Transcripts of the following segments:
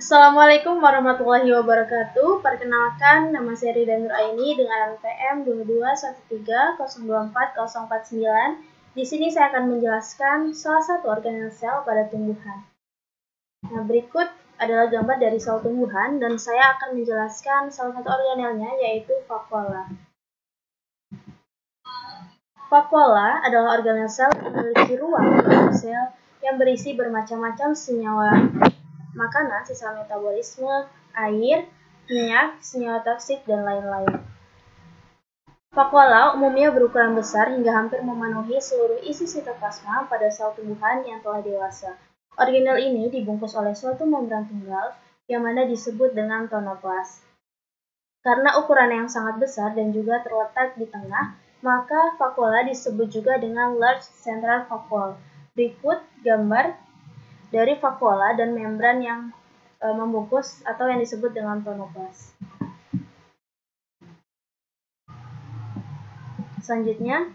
Assalamualaikum warahmatullahi wabarakatuh. Perkenalkan, nama saya Rida Nuraini dengan NPM 2213024049. Di sini saya akan menjelaskan salah satu organel sel pada tumbuhan. Nah, berikut adalah gambar dari sel tumbuhan dan saya akan menjelaskan salah satu organelnya, yaitu vakuola. Vakuola adalah organel sel yang memiliki ruang dalam sel yang berisi bermacam-macam senyawa makanan, sisa metabolisme, air, minyak, senyawa toksik, dan lain-lain. Vakuola umumnya berukuran besar hingga hampir memenuhi seluruh isi sitoplasma pada sel tumbuhan yang telah dewasa. Organel ini dibungkus oleh suatu membran tunggal yang mana disebut dengan tonoplas. Karena ukuran yang sangat besar dan juga terletak di tengah, maka vakuola disebut juga dengan large central vacuole. Berikut gambar dari vakuola dan membran yang membungkus atau yang disebut dengan tonoplas. Selanjutnya,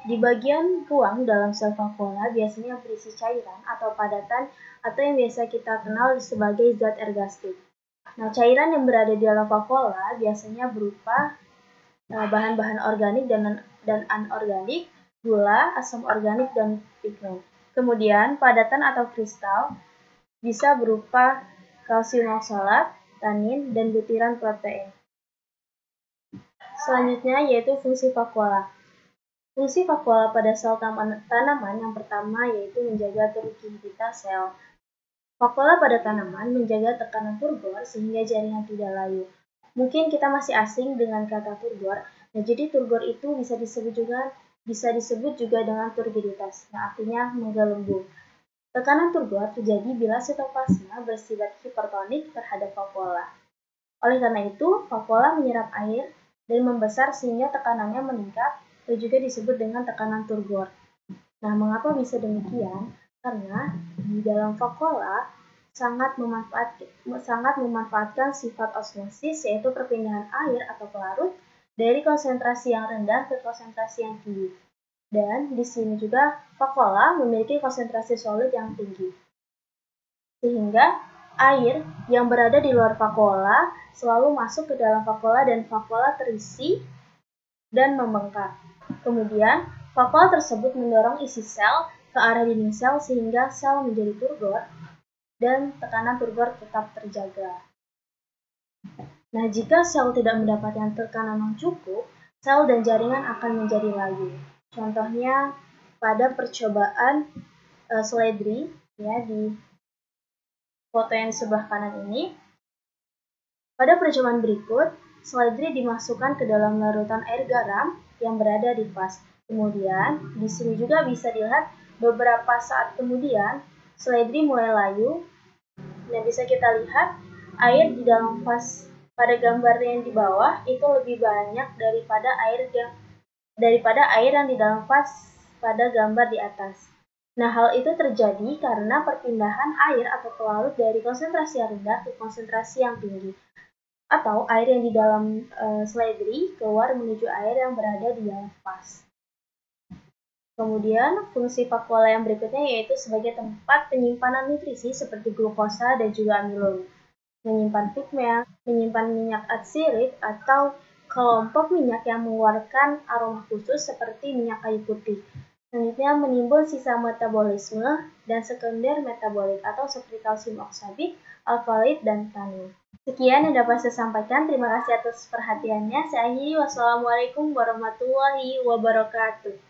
di bagian ruang dalam sel vakuola biasanya berisi cairan atau padatan atau yang biasa kita kenal sebagai zat ergastik. Nah, cairan yang berada di dalam vakuola biasanya berupa bahan-bahan organik dan anorganik, gula, asam organik, dan pigmen. Kemudian, padatan atau kristal bisa berupa kalsium oksalat, tanin, dan butiran protein. Selanjutnya yaitu fungsi vakuola. Fungsi vakuola pada sel tanaman yang pertama yaitu menjaga turgoriditas sel. Vakuola pada tanaman menjaga tekanan turgor sehingga jaringan tidak layu. Mungkin kita masih asing dengan kata turgor. Nah, jadi turgor itu bisa disebut juga dengan turgoriditas. Nah, artinya menggelembung. Tekanan turgor terjadi bila sitoplasma bersifat hipertonik terhadap vakuola. Oleh karena itu, vakuola menyerap air dan membesar sehingga tekanannya meningkat dan juga disebut dengan tekanan turgor. Nah, mengapa bisa demikian? Karena di dalam vakuola sangat memanfaatkan sifat osmosis, yaitu perpindahan air atau pelarut dari konsentrasi yang rendah ke konsentrasi yang tinggi. Dan di sini juga vakuola memiliki konsentrasi solid yang tinggi. Sehingga air yang berada di luar vakuola selalu masuk ke dalam vakuola dan vakuola terisi dan membengkak. Kemudian, vakuola tersebut mendorong isi sel ke arah dinding sel sehingga sel menjadi turgor dan tekanan turgor tetap terjaga. Nah, jika sel tidak mendapatkan tekanan yang cukup, sel dan jaringan akan menjadi layu. Contohnya pada percobaan Sledry ya di foto yang di sebelah kanan ini. Pada percobaan berikut, Sledry dimasukkan ke dalam larutan air garam yang berada di vas. Kemudian, di sini juga bisa dilihat beberapa saat kemudian Sledry mulai layu. Nah, bisa kita lihat air di dalam vas pada gambar yang di bawah itu lebih banyak daripada air yang di dalam vas pada gambar di atas. Nah, hal itu terjadi karena perpindahan air atau pelarut dari konsentrasi yang rendah ke konsentrasi yang tinggi. Atau air yang di dalam Sledry keluar menuju air yang berada di dalam vas. Kemudian, fungsi vakuola yang berikutnya yaitu sebagai tempat penyimpanan nutrisi seperti glukosa dan juga amilum, menyimpan pigmen, menyimpan minyak atsirik atau kelompok minyak yang mengeluarkan aroma khusus seperti minyak kayu putih. Selanjutnya menimbul sisa metabolisme dan sekunder metabolik atau seperti kalsium oksalat, alkaloid, dan tanin. Sekian yang dapat saya sampaikan. Terima kasih atas perhatiannya. Saya akhiri. Wassalamualaikum warahmatullahi wabarakatuh.